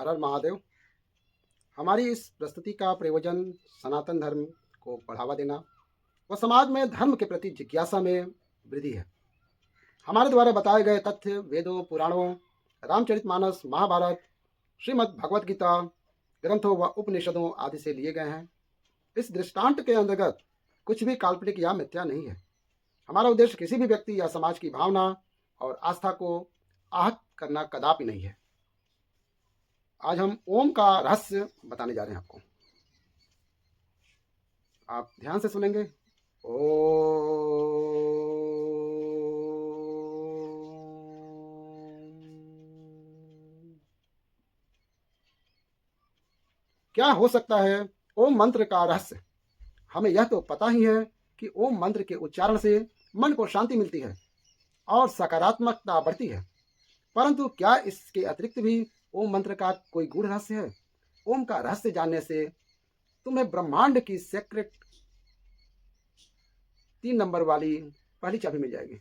हर हर महादेव। हमारी इस प्रस्तुति का प्रयोजन सनातन धर्म को बढ़ावा देना व समाज में धर्म के प्रति जिज्ञासा में वृद्धि है। हमारे द्वारा बताए गए तथ्य वेदों, पुराणों, रामचरितमानस, महाभारत, श्रीमद् भगवत गीता ग्रंथों व उपनिषदों आदि से लिए गए हैं। इस दृष्टांत के अंतर्गत कुछ भी काल्पनिक या मिथ्या नहीं है। हमारा उद्देश्य किसी भी व्यक्ति या समाज की भावना और आस्था को आहत करना कदापि नहीं है। आज हम ओम का रहस्य बताने जा रहे हैं आपको। आप ध्यान से सुनेंगे। ओम। क्या हो सकता है ओम मंत्र का रहस्य? हमें यह तो पता ही है कि ओम मंत्र के उच्चारण से मन को शांति मिलती है और सकारात्मकता बढ़ती है, परंतु क्या इसके अतिरिक्त भी ओम मंत्र का कोई गूढ़ रहस्य है? ओम का रहस्य जानने से तुम्हें ब्रह्मांड की सेक्रेट 3 नंबर वाली पहली चाबी मिल जाएगी,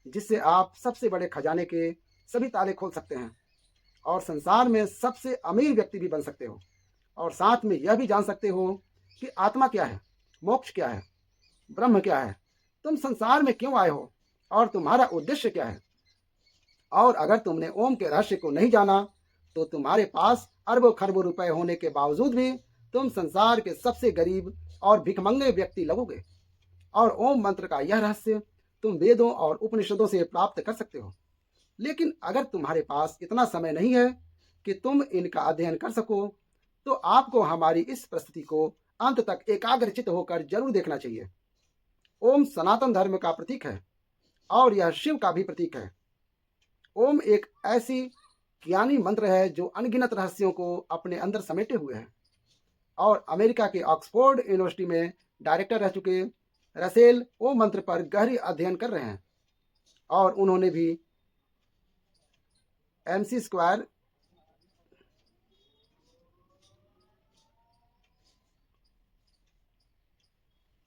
जिससे आप सबसे बड़े खजाने के सभी ताले खोल सकते हैं और संसार में सबसे अमीर व्यक्ति भी बन सकते हो। और साथ में यह भी जान सकते हो कि आत्मा क्या है, मोक्ष क्या है, ब्रह्म क्या है, तुम संसार में क्यों आए हो और तुम्हारा उद्देश्य क्या है। और अगर तुमने ओम के रहस्य को नहीं जाना तो तुम्हारे पास अरबों खरबों रुपए होने के बावजूद भी तुम संसार के सबसे गरीब और भिखमंगे व्यक्ति लगोगे। और ओम मंत्र का यह रहस्य तुम वेदों और उपनिषदों से प्राप्त कर सकते हो। लेकिन अगर तुम्हारे पास इतना समय नहीं है कि तुम इनका अध्ययन कर सको, तो आपको हमारी इस प्रस्तुति को अंत तक एकाग्रचित होकर जरूर देखना चाहिए। ओम सनातन धर्म का प्रतीक है और यह शिव का भी प्रतीक है। ओम एक ऐसी ज्ञानी मंत्र है जो अनगिनत रहस्यों को अपने अंदर समेटे हुए है। और अमेरिका के ऑक्सफोर्ड यूनिवर्सिटी में डायरेक्टर रह चुके रसेल ओम मंत्र पर गहरी अध्ययन कर रहे हैं और उन्होंने भी MC²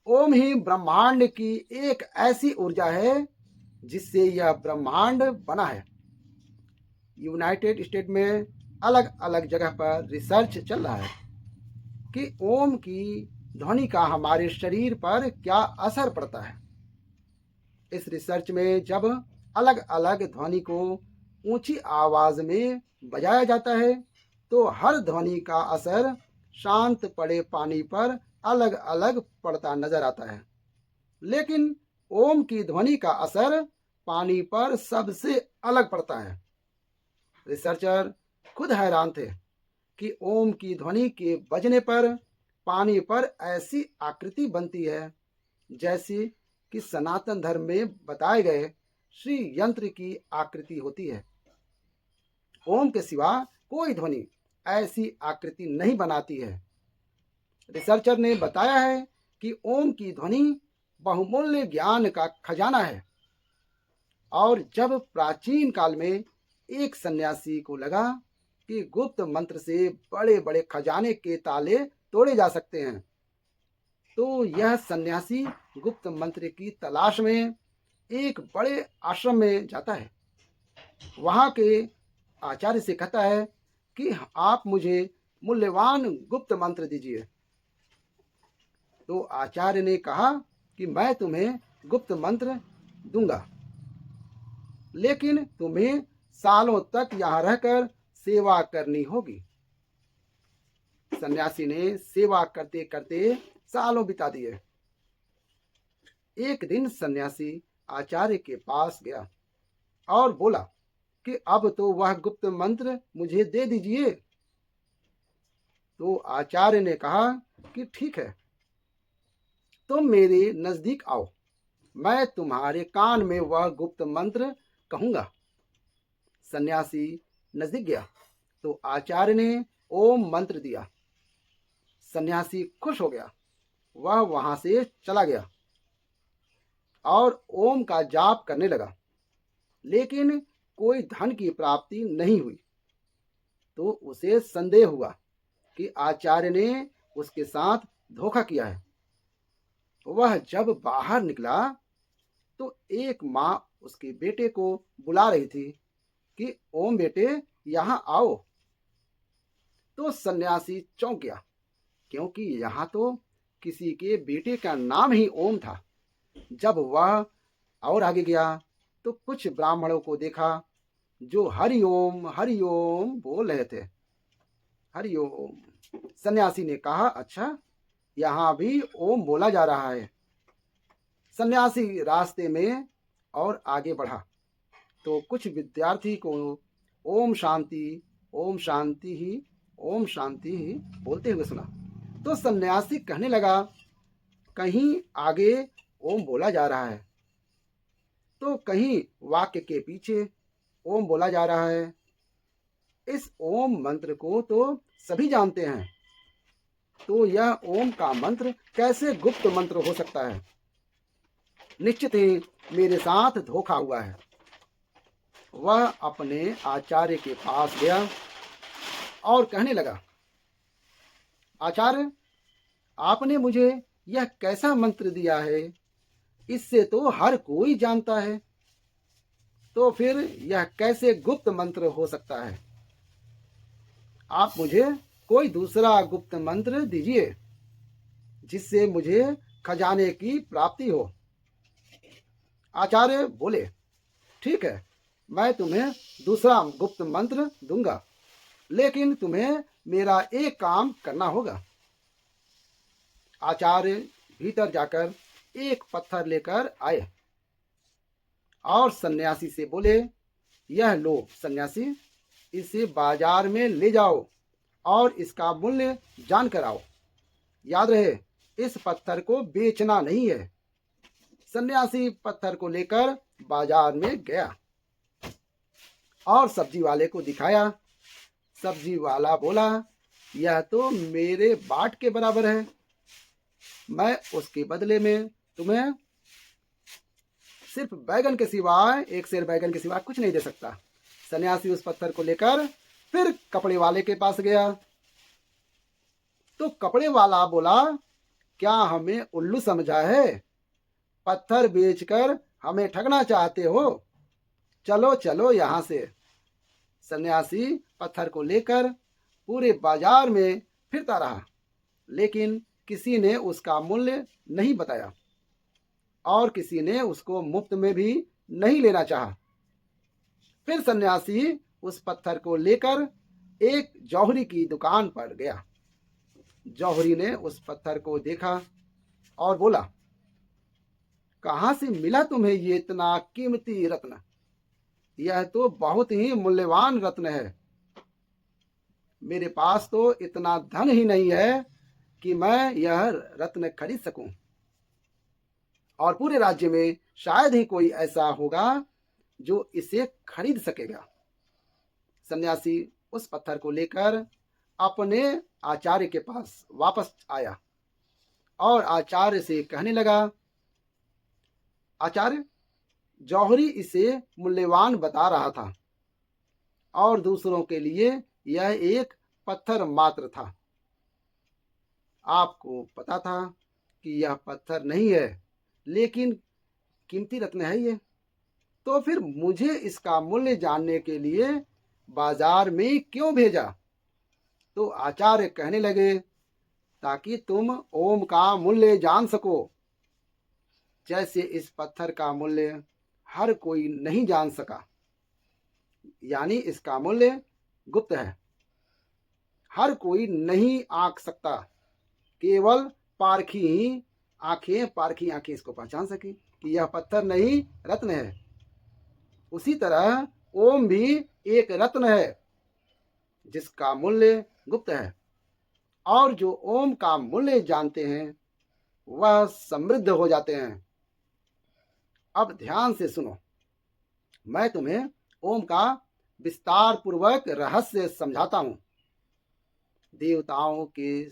ओम ही ब्रह्मांड की एक ऐसी ऊर्जा है जिससे यह ब्रह्मांड बना है। यूनाइटेड स्टेट में अलग अलग जगह पर रिसर्च चल रहा है कि ओम की ध्वनि का हमारे शरीर पर क्या असर पड़ता है। इस रिसर्च में जब अलग अलग ध्वनि को ऊंची आवाज में बजाया जाता है तो हर ध्वनि का असर शांत पड़े पानी पर अलग अलग पड़ता नजर आता है। लेकिन ओम की ध्वनि का असर पानी पर सबसे अलग पड़ता है। रिसर्चर खुद हैरान थे कि ओम की ध्वनि के बजने पर पानी पर ऐसी आकृति बनती है जैसी कि सनातन धर्म में बताए गए श्री यंत्र की आकृति होती है। ओम के सिवा कोई ध्वनि ऐसी आकृति नहीं बनाती है। रिसर्चर ने बताया है कि ओम की ध्वनि बहुमूल्य ज्ञान का खजाना है। और जब प्राचीन काल में एक सन्यासी को लगा कि गुप्त मंत्र से बड़े बड़े खजाने के ताले तोड़े जा सकते हैं, तो यह सन्यासी गुप्त मंत्र की तलाश में एक बड़े आश्रम में जाता है। वहां के आचार्य से कहता है कि आप मुझे मूल्यवान गुप्त मंत्र दीजिए। तो आचार्य ने कहा कि मैं तुम्हें गुप्त मंत्र दूंगा, लेकिन तुम्हें सालों तक यहां रहकर सेवा करनी होगी। सन्यासी ने सेवा करते करते सालों बिता दिए। एक दिन सन्यासी आचार्य के पास गया और बोला कि अब तो वह गुप्त मंत्र मुझे दे दीजिए। तो आचार्य ने कहा कि ठीक है, तुम मेरे नजदीक आओ, मैं तुम्हारे कान में वह गुप्त मंत्र कहूंगा। सन्यासी नजदीक गया तो आचार्य ने ओम मंत्र दिया। सन्यासी खुश हो गया। वह वहां से चला गया और ओम का जाप करने लगा, लेकिन कोई धन की प्राप्ति नहीं हुई। तो उसे संदेह हुआ कि आचार्य ने उसके साथ धोखा किया है। वह जब बाहर निकला तो एक माँ उसके बेटे को बुला रही थी कि ओम बेटे यहाँ आओ। तो सन्यासी चौंक गया, क्योंकि यहाँ तो किसी के बेटे का नाम ही ओम था। जब वह और आगे गया तो कुछ ब्राह्मणों को देखा जो हरि ओम बोल रहे थे। हरि ओम। सन्यासी ने कहा, अच्छा, यहाँ भी ओम बोला जा रहा है। सन्यासी रास्ते में और आगे बढ़ा तो कुछ विद्यार्थी को ओम शांति ही बोलते हुए सुना। तो सन्यासी कहने लगा, कहीं आगे ओम बोला जा रहा है तो कहीं वाक्य के पीछे ओम बोला जा रहा है। इस ओम मंत्र को तो सभी जानते हैं, तो यह ओम का मंत्र कैसे गुप्त मंत्र हो सकता है? निश्चित ही मेरे साथ धोखा हुआ है। वह अपने आचार्य के पास गया और कहने लगा, आचार्य, आपने मुझे यह कैसा मंत्र दिया है? इससे तो हर कोई जानता है, तो फिर यह कैसे गुप्त मंत्र हो सकता है? आप मुझे कोई दूसरा गुप्त मंत्र दीजिए जिससे मुझे खजाने की प्राप्ति हो। आचार्य बोले, ठीक है, मैं तुम्हें दूसरा गुप्त मंत्र दूंगा, लेकिन तुम्हें मेरा एक काम करना होगा। आचार्य भीतर जाकर एक पत्थर लेकर आए और सन्यासी से बोले, यह लो सन्यासी, इसे बाजार में ले जाओ और इसका मूल्य जान कर आओ। याद रहे, इस पत्थर को बेचना नहीं है। सन्यासी पत्थर को लेकर बाजार में गया और सब्जी वाले को दिखाया। सब्जी वाला बोला, यह तो मेरे बाट के बराबर है, मैं उसके बदले में तुम्हें सिर्फ बैगन के सिवाय, एक सेर बैगन के सिवाय कुछ नहीं दे सकता। सन्यासी उस पत्थर को लेकर फिर कपड़े वाले के पास गया तो कपड़े वाला बोला, क्या हमें उल्लू समझा है? पत्थर बेचकर हमें ठगना चाहते हो? चलो चलो यहाँ से। सन्यासी पत्थर को लेकर पूरे बाजार में फिरता रहा, लेकिन किसी ने उसका मूल्य नहीं बताया और किसी ने उसको मुफ्त में भी नहीं लेना चाहा। फिर सन्यासी उस पत्थर को लेकर एक जौहरी की दुकान पर गया। जौहरी ने उस पत्थर को देखा और बोला, कहाँ से मिला तुम्हें ये इतना कीमती रत्न? यह तो बहुत ही मूल्यवान रत्न है। मेरे पास तो इतना धन ही नहीं है कि मैं यह रत्न खरीद सकूं, और पूरे राज्य में शायद ही कोई ऐसा होगा जो इसे खरीद सकेगा। सन्यासी उस पत्थर को लेकर अपने आचार्य के पास वापस आया और आचार्य से कहने लगा, आचार्य, जौहरी इसे मूल्यवान बता रहा था और दूसरों के लिए यह एक पत्थर मात्र था। आपको पता था कि यह पत्थर नहीं है, लेकिन कीमती रत्न है ये, तो फिर मुझे इसका मूल्य जानने के लिए बाजार में क्यों भेजा? तो आचार्य कहने लगे, ताकि तुम ओम का मूल्य जान सको, जैसे इस पत्थर का मूल्य हर कोई नहीं जान सका। यानी इसका मूल्य गुप्त है, हर कोई नहीं आंक सकता, केवल पारखी आंखें इसको पहचान सके कि यह पत्थर नहीं रत्न है। उसी तरह ओम भी एक रत्न है जिसका मूल्य गुप्त है, और जो ओम का मूल्य जानते हैं वह समृद्ध हो जाते हैं। अब ध्यान से सुनो, मैं तुम्हें ओम का विस्तार पूर्वक रहस्य समझाता हूं। देवताओं के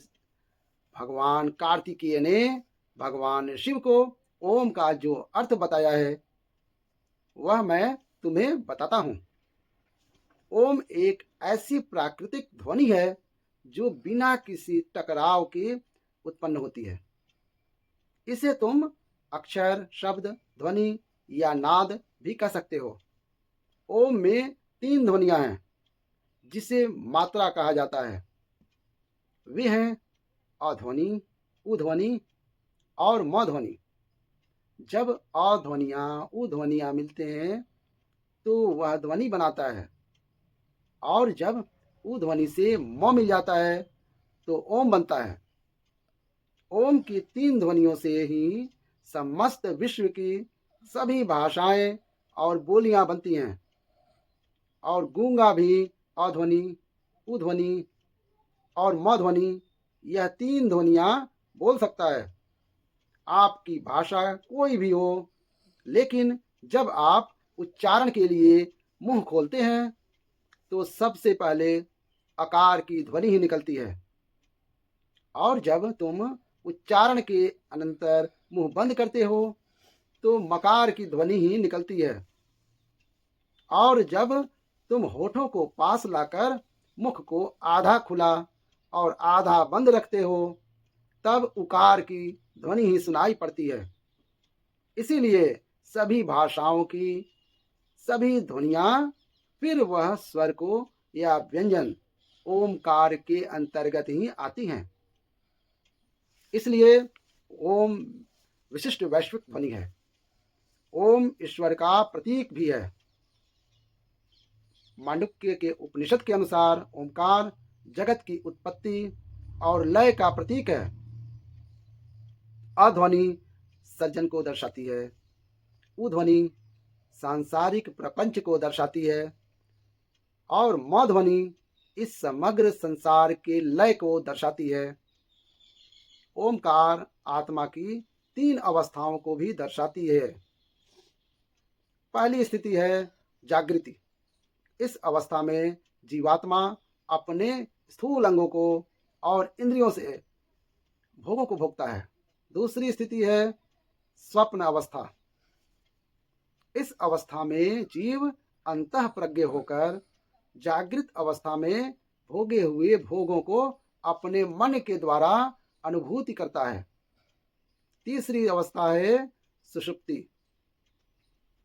भगवान कार्तिकेय ने भगवान शिव को ओम का जो अर्थ बताया है वह मैं तुम्हें बताता हूं। ओम एक ऐसी प्राकृतिक ध्वनि है जो बिना किसी टकराव के उत्पन्न होती है। इसे तुम अक्षर, शब्द, ध्वनि या नाद भी कह सकते हो। ओम में 3 ध्वनियां हैं जिसे मात्रा कहा जाता है। वे हैं अध्वनि, उध्वनि और मध्वनि। जब अध्वनियाँ उध्वनियाँ मिलते हैं तो वह ध्वनि बनाता है, और जब उध्वनि से म मिल जाता है तो ओम बनता है। ओम की 3 ध्वनियों से ही समस्त विश्व की सभी भाषाएं और बोलियां बनती हैं। और गूंगा भी अध्वनि, उध्वनि और मध्वनि, यह 3 ध्वनियां बोल सकता है। आपकी भाषा कोई भी हो, लेकिन जब आप उच्चारण के लिए मुंह खोलते हैं तो सबसे पहले अकार की ध्वनि ही निकलती है, और जब तुम उच्चारण के अनंतर मुंह बंद करते हो तो मकार की ध्वनि ही निकलती है। और जब तुम होठों को पास लाकर मुख को आधा खुला और आधा बंद रखते हो तब उकार की ध्वनि ही सुनाई पड़ती है। इसीलिए सभी भाषाओं की सभी ध्वनियाँ फिर वह स्वर को या व्यंजन ओमकार के अंतर्गत ही आती हैं। इसलिए ओम विशिष्ट वैश्विक ध्वनि है। ओम ईश्वर का प्रतीक भी है। मांडुक्य के उपनिषद के अनुसार ओमकार जगत की उत्पत्ति और लय का प्रतीक है। अध्वनि सृजन को दर्शाती है, उध्वनि सांसारिक प्रपंच को दर्शाती है, और मध्वनि इस समग्र संसार के लय को दर्शाती है। ओमकार आत्मा की 3 अवस्थाओं को भी दर्शाती है। पहली स्थिति है जागृति। इस अवस्था में जीवात्मा अपने स्थूल अंगों को और इंद्रियों से भोगों को भोगता है। दूसरी स्थिति है स्वप्न अवस्था। इस अवस्था में जीव अंतः प्रज्ञ होकर जागृत अवस्था में भोगे हुए भोगों को अपने मन के द्वारा अनुभूति करता है। तीसरी अवस्था है सुषुप्ति।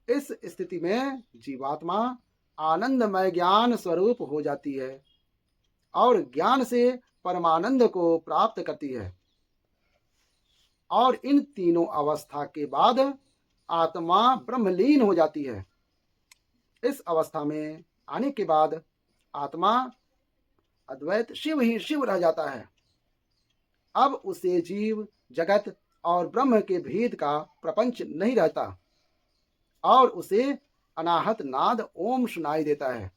इस स्थिति में जीवात्मा आनंदमय ज्ञान स्वरूप हो जाती है और ज्ञान से परमानंद को प्राप्त करती है। और इन तीनों अवस्था के बाद आत्मा ब्रह्मलीन हो जाती है। इस अवस्था में आने के बाद आत्मा अद्वैत शिव ही शिव रह जाता है। अब उसे जीव जगत और ब्रह्म के भेद का प्रपंच नहीं रहता, और उसे अनाहत नाद ओम सुनाई देता है।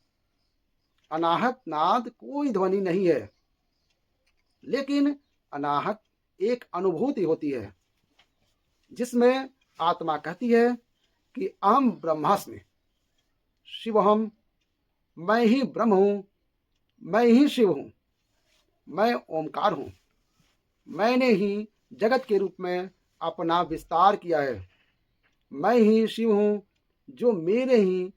अनाहत नाद कोई ध्वनि नहीं है, लेकिन अनाहत एक अनुभूति होती है जिसमें आत्मा कहती है कि अहम ब्रह्मास्मि, शिवहम, मैं ही ब्रह्म हूँ, मैं ही शिव हूँ, मैं ओमकार हूँ। मैंने ही जगत के रूप में अपना विस्तार किया है। मैं ही शिव हूँ जो मेरे ही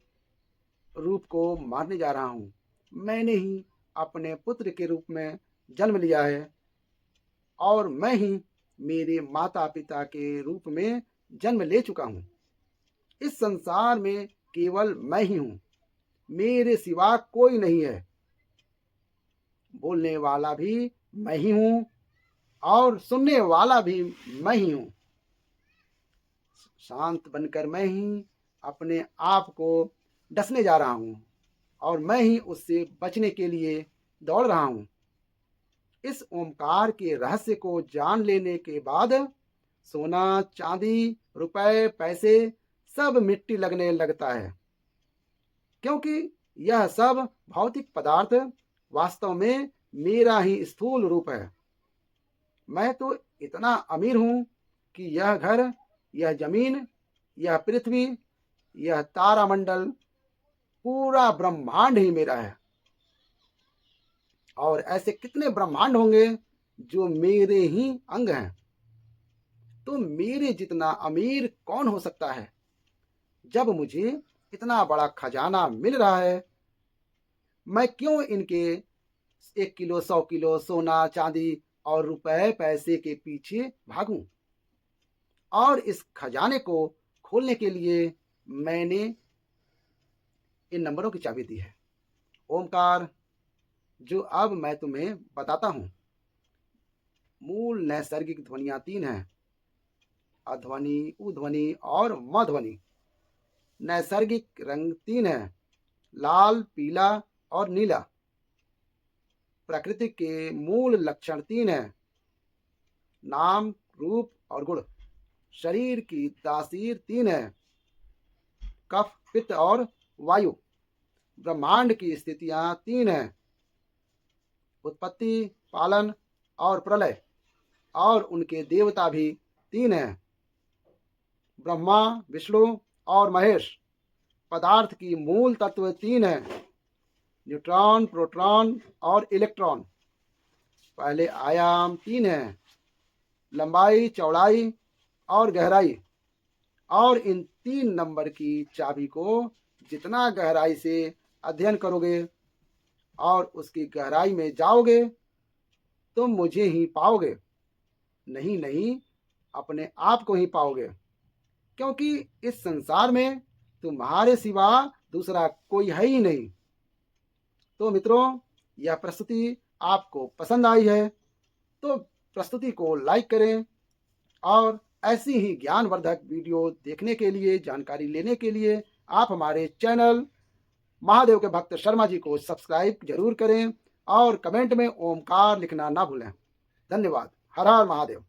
रूप को मारने जा रहा हूँ। मैंने ही अपने पुत्र के रूप में जन्म लिया है, और मैं ही मेरे माता पिता के रूप में जन्म ले चुका हूँ। इस संसार में केवल मैं ही हूँ, मेरे सिवा कोई नहीं है। बोलने वाला भी मैं ही हूँ और सुनने वाला भी मैं ही हूँ। शांत बनकर मैं ही अपने आप को डसने जा रहा हूँ, और मैं ही उससे बचने के लिए दौड़ रहा हूँ। इस ओमकार के रहस्य को जान लेने के बाद सोना, चांदी, रुपए, पैसे सब मिट्टी लगने लगता है, क्योंकि यह सब भौतिक पदार्थ वास्तव में मेरा ही स्थूल रूप है। मैं तो इतना अमीर हूँ कि यह घर, यह जमीन, यह पृथ्वी, यह तारामंडल, पूरा ब्रह्मांड ही मेरा है। और ऐसे कितने ब्रह्मांड होंगे जो मेरे ही अंग हैं। तो मेरे जितना अमीर कौन हो सकता है? जब मुझे इतना बड़ा खजाना मिल रहा है, मैं क्यों इनके 1 किलो 100 किलो सोना चांदी और रुपए पैसे के पीछे भागूं? और इस खजाने को खोलने के लिए मैंने इन नंबरों की चाबी दी है। ओमकार, जो अब मैं तुम्हें बताता हूँ, मूल नैसर्गिक ध्वनियाँ 3 हैं: अध्वनि, उध्वनि और मध्वनि। नैसर्गिक रंग 3 हैं: लाल, पीला और नीला। प्रकृति के मूल लक्षण 3 हैं: नाम, रूप और गुण। शरीर की तासीर 3 है: कफ, पित्त और वायु। ब्रह्मांड की स्थितियां 3 हैं: उत्पत्ति, पालन और प्रलय। और उनके देवता भी 3 हैं: ब्रह्मा, विष्णु और महेश। पदार्थ की मूल तत्व 3 हैं: न्यूट्रॉन, प्रोटॉन और इलेक्ट्रॉन। पहले आयाम 3 हैं: लंबाई, चौड़ाई और गहराई। और इन 3 नंबर की चाबी को जितना गहराई से अध्ययन करोगे और उसकी गहराई में जाओगे तुम मुझे ही पाओगे। नहीं नहीं, अपने आप को ही पाओगे, क्योंकि इस संसार में तुम्हारे सिवा दूसरा कोई है ही नहीं। तो मित्रों, यह प्रस्तुति आपको पसंद आई है तो प्रस्तुति को लाइक करें और ऐसी ही ज्ञानवर्धक वीडियो देखने के लिए, जानकारी लेने के लिए आप हमारे चैनल महादेव के भक्त शर्मा जी को सब्सक्राइब जरूर करें और कमेंट में ओमकार लिखना ना भूलें। धन्यवाद। हर हर महादेव।